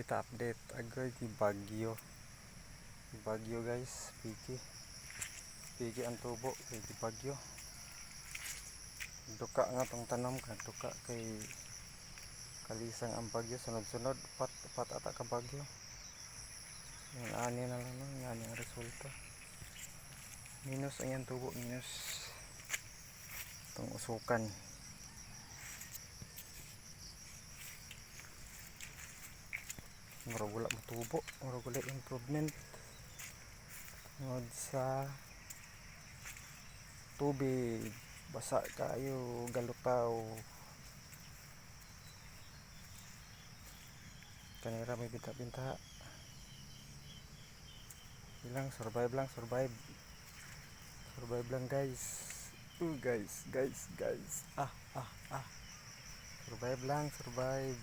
update agad ni Bagyo. Bagyo guys, pigi ang tubo kay Bagyo. Duka nga tong tanom ka, duka kay kalisang ang bagyo sunod-sunod, upat ata ka bagyo. Yung ani na lang, yung ani ang resulta. Minus ang yan tubo, minus itong usukan. Murag wala matubo, murag wala improvement ngod sa tubig, basa kayo, galutaw. Kanira may binta-binta. Bilang survive lang, survive lang guys. Guys. Survive lang, survive.